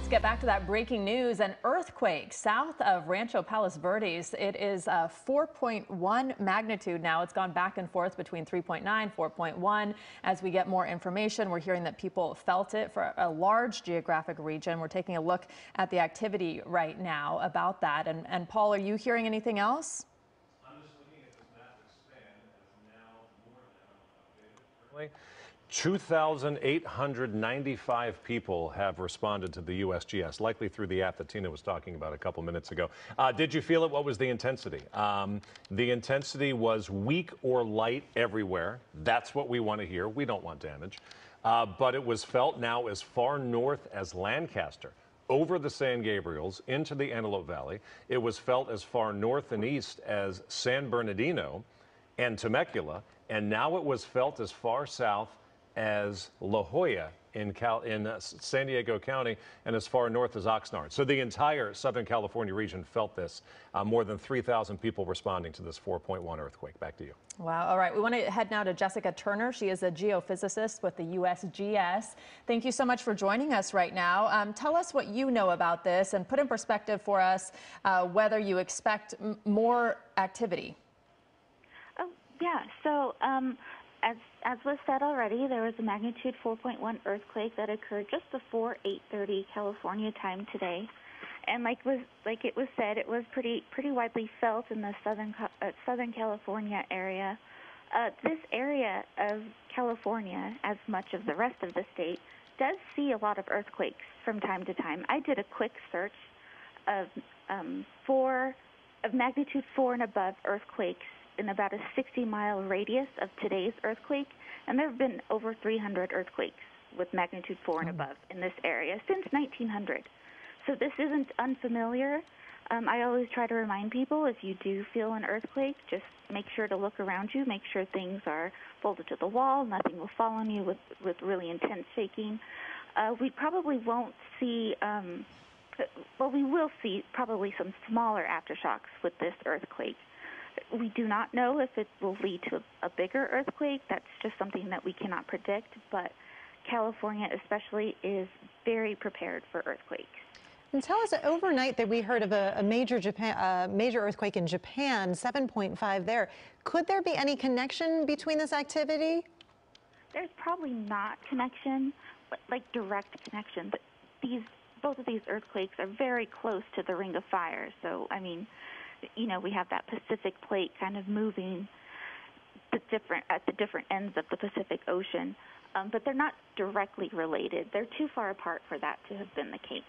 Let's get back to that breaking news. An earthquake south of Rancho, Palo Verdes. It is a 4.1 magnitude now. It's gone back and forth between 3.9, 4.1. As we get more information, we're hearing that people felt it for a large geographic region. We're taking a look at the activity right now about that. And Paul, are you hearing anything else? I'm just looking at this map expand as now more than updated. 2,895 people have responded to the USGS, likely through the app that Tina was talking about a couple minutes ago. Did you feel it? What was the intensity? The intensity was weak or light everywhere. That's what we want to hear. We don't want damage. But it was felt now as far north as Lancaster, over the San Gabriels, into the Antelope Valley. It was felt as far north and east as San Bernardino and Temecula. And now it was felt as far south as La Jolla in San Diego County and as far north as Oxnard. So the entire Southern California region felt this. More than 3,000 people responding to this 4.1 earthquake. Back to you. Wow. All right. We want to head now to Jessica Turner. She is a geophysicist with the USGS. Thank you so much for joining us right now. Tell us what you know about this and put in perspective for us whether you expect more activity. Oh, yeah. So as was said already, there was a magnitude 4.1 earthquake that occurred just before 8:30 California time today, and like it was said, it was pretty widely felt in the Southern California area. This area of California, as much of the rest of the state, does see a lot of earthquakes from time to time. I did a quick search of magnitude 4 and above earthquakes in about a 60-mile radius of today's earthquake, and there have been over 300 earthquakes with magnitude 4 and above in this area since 1900. So this isn't unfamiliar. I always try to remind people, if you do feel an earthquake, just make sure to look around you, make sure things are folded to the wall, nothing will fall on you with really intense shaking. We probably won't see, well, we will see probably some smaller aftershocks with this earthquake. We do not know if it will lead to a bigger earthquake. That's just something that we cannot predict, but California especially is very prepared for earthquakes. And tell us, overnight that we heard of a major earthquake in Japan, 7.5 there. Could there be any connection between this activity? There's probably not connection, but like direct connection. But both of these earthquakes are very close to the Ring of Fire. So, I mean, you know, we have that Pacific plate kind of moving at the different ends of the Pacific Ocean, but they're not directly related. They're too far apart for that to have been the case.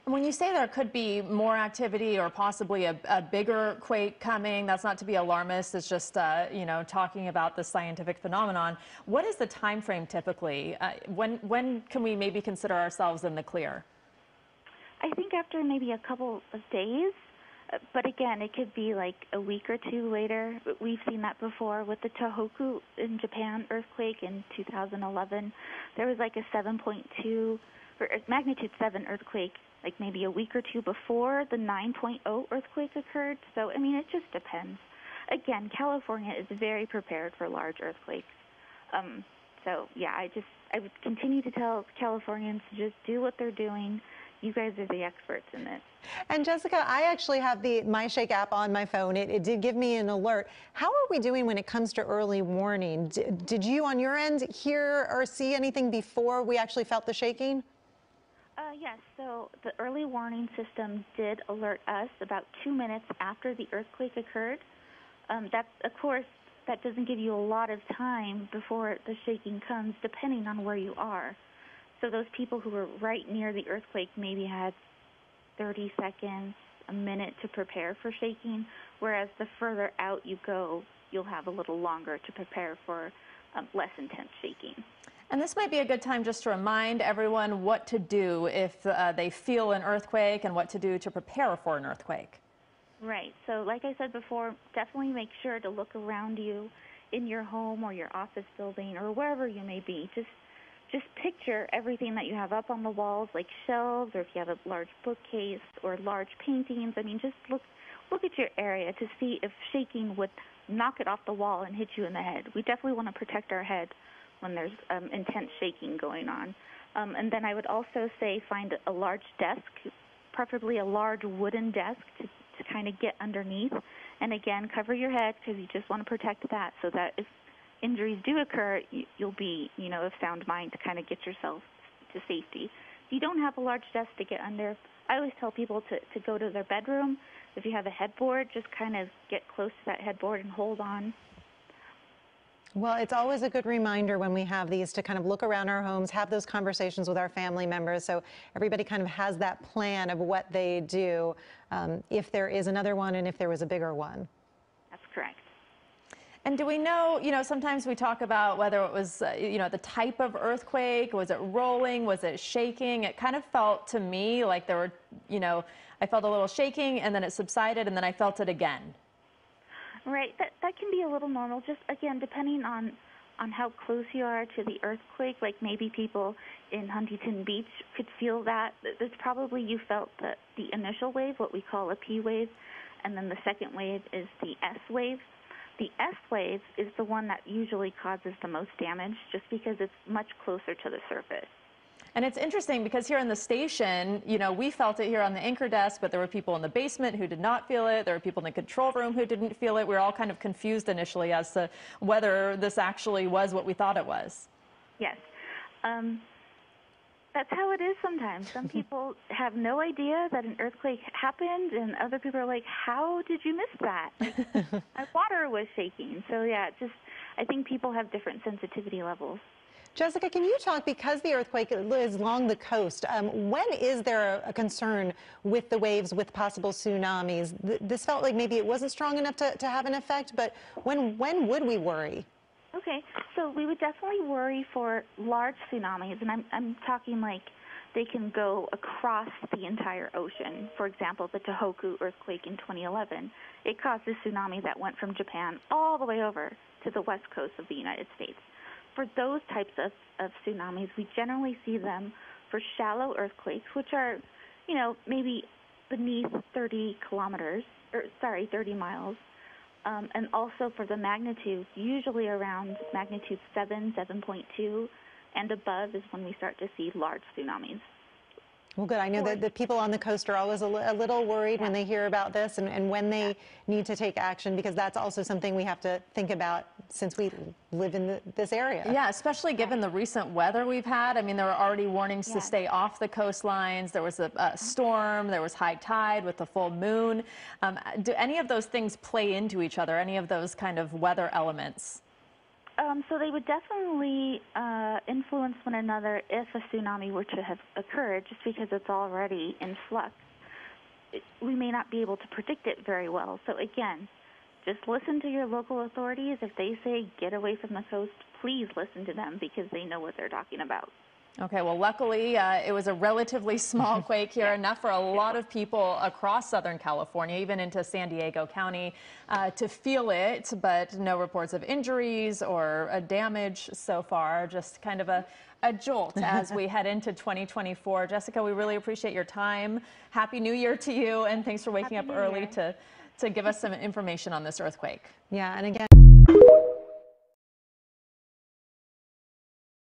And when you say there could be more activity or possibly a bigger quake coming, that's not to be alarmist. It's just, you know, talking about the scientific phenomenon. What is the time frame typically? When can we maybe consider ourselves in the clear? I think after maybe a couple of days. But again, it could be like a week or two later. We've seen that before with the Tohoku in Japan earthquake in 2011. There was like a 7.2 or magnitude 7 earthquake, like maybe a week or two before the 9.0 earthquake occurred. So, I mean, it just depends. Again, California is very prepared for large earthquakes. So, yeah, I would continue to tell Californians to just do what they're doing. You guys are the experts in this. And Jessica, I actually have the MyShake app on my phone. It did give me an alert. How are we doing when it comes to early warning? Did you on your end hear or see anything before we actually felt the shaking? Yes, so the early warning system did alert us about 2 minutes after the earthquake occurred. Of course, that doesn't give you a lot of time before the shaking comes, depending on where you are. So those people who were right near the earthquake maybe had 30 seconds, a minute to prepare for shaking, whereas the further out you go, you'll have a little longer to prepare for less intense shaking. And this might be a good time just to remind everyone what to do if they feel an earthquake and what to do to prepare for an earthquake. Right. So like I said before, definitely make sure to look around you in your home or your office building or wherever you may be. Just picture everything that you have up on the walls, like shelves, or if you have a large bookcase or large paintings. I mean, just look at your area to see if shaking would knock it off the wall and hit you in the head. We definitely want to protect our head when there's intense shaking going on. And then I would also say find a large desk, preferably a large wooden desk to kind of get underneath. And again, cover your head because you just want to protect that so that if injuries do occur, you'll be, of sound mind to kind of get yourself to safety. If you don't have a large desk to get under, I always tell people to go to their bedroom. If you have a headboard, just kind of get close to that headboard and hold on. Well, it's always a good reminder when we have these to kind of look around our homes, have those conversations with our family members, so everybody kind of has that plan of what they do if there is another one and if there was a bigger one. That's correct. And do we know, sometimes we talk about whether it was, the type of earthquake, was it rolling, was it shaking? It kind of felt to me like there were, I felt a little shaking and then it subsided and then I felt it again. Right, that can be a little normal, just again, depending on how close you are to the earthquake. Like maybe people in Huntington Beach could feel that. It's probably you felt the initial wave, what we call a P wave, and then the second wave is the S wave. The S wave is the one that usually causes the most damage just because it's much closer to the surface. And it's interesting because here in the station, we felt it here on the anchor desk, but there were people in the basement who did not feel it. There were people in the control room who didn't feel it. We were all kind of confused initially as to whether this actually was what we thought it was. Yes. That's how it is sometimes. Some people have no idea that an earthquake happened, and other people are like, how did you miss that? My water was shaking. So, yeah, I think people have different sensitivity levels. Jessica, can you talk, because the earthquake is along the coast, when is there a concern with the waves, with possible tsunamis? This felt like maybe it wasn't strong enough to have an effect, but when would we worry? Okay, so we would definitely worry for large tsunamis, and I'm talking like they can go across the entire ocean. For example, the Tohoku earthquake in 2011, it caused a tsunami that went from Japan all the way over to the west coast of the United States. For those types of tsunamis, we generally see them for shallow earthquakes, which are, maybe beneath 30 miles. And also for the magnitudes, usually around magnitude 7, 7.2 and above is when we start to see large tsunamis. Well, good. I know that the people on the coast are always a little worried when they hear about this and when they need to take action, because that's also something we have to think about since we live in this area. Yeah, especially given the recent weather we've had. I mean, there were already warnings to stay off the coastlines. There was a storm. There was high tide with the full moon. Do any of those things play into each other, any of those kind of weather elements? So they would definitely influence one another if a tsunami were to have occurred, just because it's already in flux. We may not be able to predict it very well. So again, just listen to your local authorities. If they say get away from the coast, please listen to them because they know what they're talking about. Okay, well, luckily, it was a relatively small quake here, enough for a lot of people across Southern California, even into San Diego County, to feel it, but no reports of injuries or damage so far, just kind of a jolt as we head into 2024. Jessica, we really appreciate your time. Happy New Year to you, and thanks for waking up early to give us some information on this earthquake. Yeah, and again,